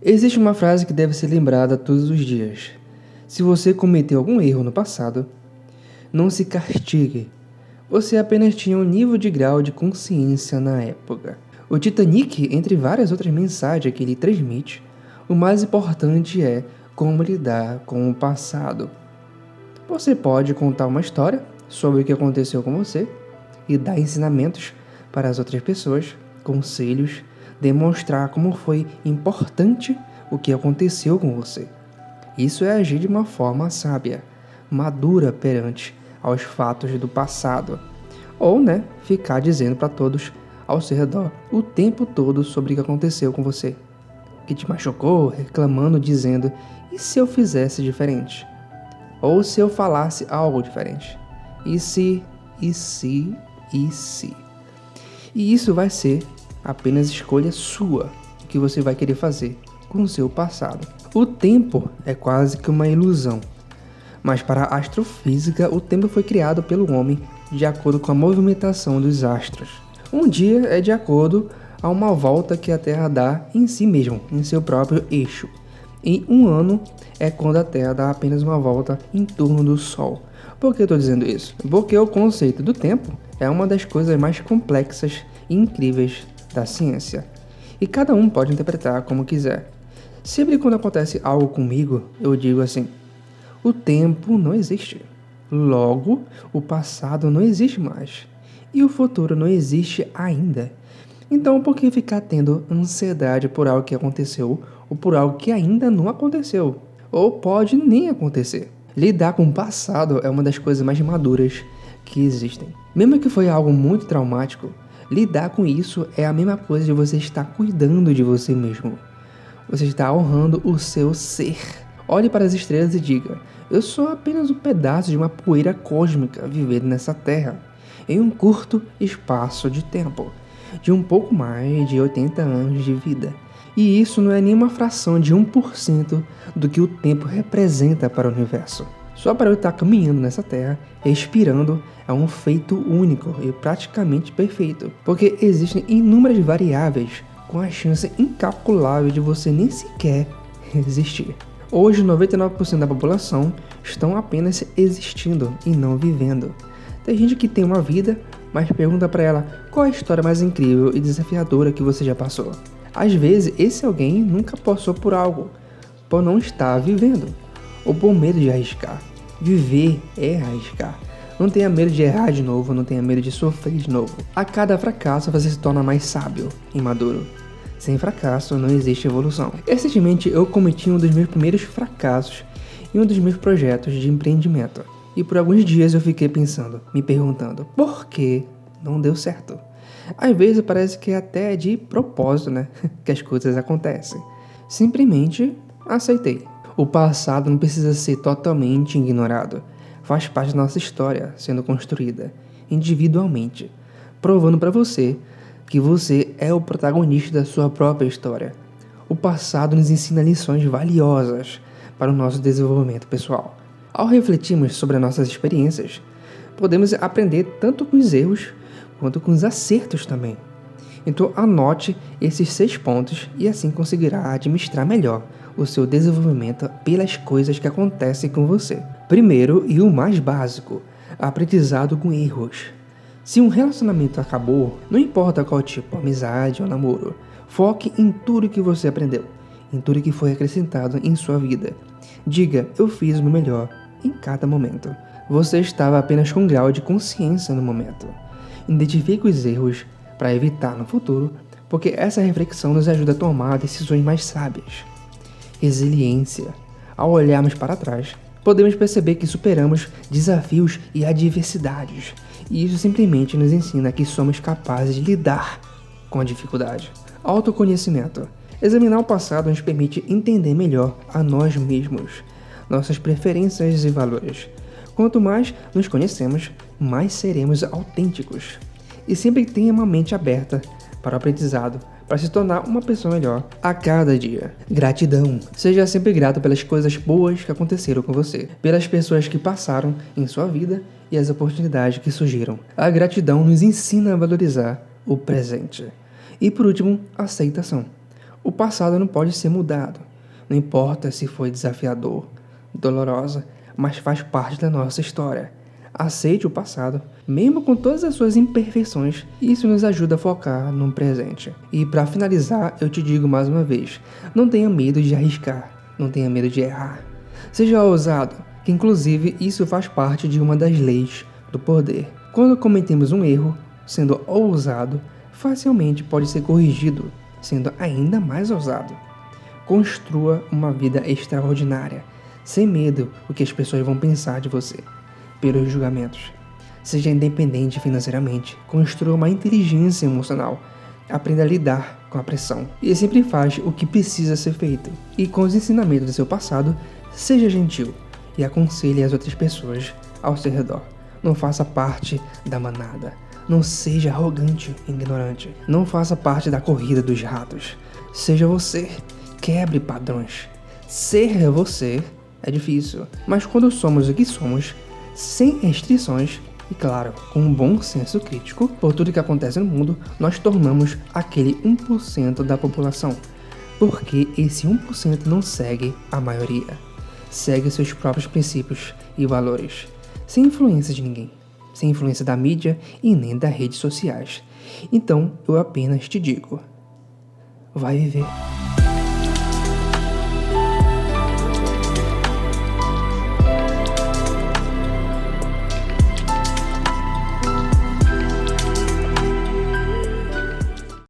Existe uma frase que deve ser lembrada todos os dias. Se você cometeu algum erro no passado, não se castigue. Você apenas tinha um nível de grau de consciência na época. O Titanic, entre várias outras mensagens que ele transmite, o mais importante é como lidar com o passado. Você pode contar uma história sobre o que aconteceu com você e dar ensinamentos para as outras pessoas, conselhos, demonstrar como foi importante o que aconteceu com você. Isso é agir de uma forma sábia, madura perante aos fatos do passado. Ou, ficar dizendo para todos ao seu redor o tempo todo sobre o que aconteceu com você. Que te machucou, reclamando, dizendo, e se eu fizesse diferente? Ou se eu falasse algo diferente? E se? E isso vai ser apenas escolha sua, o que você vai querer fazer com o seu passado. O tempo é quase que uma ilusão, mas para a astrofísica o tempo foi criado pelo homem de acordo com a movimentação dos astros. Um dia é de acordo a uma volta que a Terra dá em si mesmo, em seu próprio eixo. E um ano é quando a Terra dá apenas uma volta em torno do Sol. Por que eu estou dizendo isso? Porque o conceito do tempo é uma das coisas mais complexas e incríveis da ciência. E cada um pode interpretar como quiser. Sempre quando acontece algo comigo, eu digo assim: o tempo não existe. Logo, o passado não existe mais. E o futuro não existe ainda. Então, por que ficar tendo ansiedade por algo que aconteceu ou por algo que ainda não aconteceu? Ou pode nem acontecer. Lidar com o passado é uma das coisas mais maduras que existem. Mesmo que foi algo muito traumático, lidar com isso é a mesma coisa de você estar cuidando de você mesmo. Você está honrando o seu ser. Olhe para as estrelas e diga: eu sou apenas um pedaço de uma poeira cósmica vivendo nessa terra, em um curto espaço de tempo, de um pouco mais de 80 anos de vida. E isso não é nenhuma fração de 1% do que o tempo representa para o universo. Só para eu estar caminhando nessa terra, respirando, é um feito único e praticamente perfeito, porque existem inúmeras variáveis com a chance incalculável de você nem sequer existir. Hoje, 99% da população estão apenas existindo e não vivendo. Tem gente que tem uma vida, mas pergunta para ela qual é a história mais incrível e desafiadora que você já passou. Às vezes, esse alguém nunca passou por algo, por não estar vivendo, ou por medo de arriscar. Viver é arriscar. Não tenha medo de errar de novo, não tenha medo de sofrer de novo. A cada fracasso você se torna mais sábio e maduro. Sem fracasso não existe evolução. Recentemente eu cometi um dos meus primeiros fracassos em um dos meus projetos de empreendimento. E por alguns dias eu fiquei pensando, me perguntando, por que não deu certo? Às vezes parece que é até de propósito, que as coisas acontecem. Simplesmente aceitei. O passado não precisa ser totalmente ignorado. Faz parte da nossa história sendo construída individualmente, provando para você que você é o protagonista da sua própria história. O passado nos ensina lições valiosas para o nosso desenvolvimento pessoal. Ao refletirmos sobre as nossas experiências, podemos aprender tanto com os erros quanto com os acertos também. Então anote esses 6 pontos e assim conseguirá administrar melhor o seu desenvolvimento pelas coisas que acontecem com você. Primeiro e o mais básico, aprendizado com erros. Se um relacionamento acabou, não importa qual tipo, amizade ou namoro, foque em tudo que você aprendeu, em tudo que foi acrescentado em sua vida. Diga, eu fiz o meu melhor em cada momento. Você estava apenas com um grau de consciência no momento. Identifique os erros para evitar no futuro, porque essa reflexão nos ajuda a tomar decisões mais sábias. Resiliência. Ao olharmos para trás, podemos perceber que superamos desafios e adversidades, e isso simplesmente nos ensina que somos capazes de lidar com a dificuldade. Autoconhecimento. Examinar o passado nos permite entender melhor a nós mesmos, nossas preferências e valores. Quanto mais nos conhecemos, mais seremos autênticos. E sempre tenha uma mente aberta para o aprendizado, para se tornar uma pessoa melhor a cada dia. Gratidão. Seja sempre grato pelas coisas boas que aconteceram com você, pelas pessoas que passaram em sua vida e as oportunidades que surgiram. A gratidão nos ensina a valorizar o presente. E por último, aceitação. O passado não pode ser mudado. Não importa se foi desafiador, dolorosa, mas faz parte da nossa história. Aceite o passado, mesmo com todas as suas imperfeições, e isso nos ajuda a focar no presente. E para finalizar, eu te digo mais uma vez, não tenha medo de arriscar, não tenha medo de errar. Seja ousado, que inclusive isso faz parte de uma das leis do poder. Quando cometemos um erro, sendo ousado, facilmente pode ser corrigido, sendo ainda mais ousado. Construa uma vida extraordinária, sem medo do que as pessoas vão pensar de você, pelos julgamentos. Seja independente financeiramente, construa uma inteligência emocional, aprenda a lidar com a pressão e sempre faz o que precisa ser feito. E com os ensinamentos do seu passado, seja gentil e aconselhe as outras pessoas ao seu redor. Não faça parte da manada. Não seja arrogante e ignorante. Não faça parte da corrida dos ratos. Seja você. Quebre padrões. Ser você é difícil, mas quando somos o que somos, sem restrições e, claro, com um bom senso crítico por tudo que acontece no mundo, nós tornamos aquele 1% da população. Porque esse 1% não segue a maioria. Segue seus próprios princípios e valores, sem influência de ninguém, sem influência da mídia e nem das redes sociais. Então, eu apenas te digo, vai viver.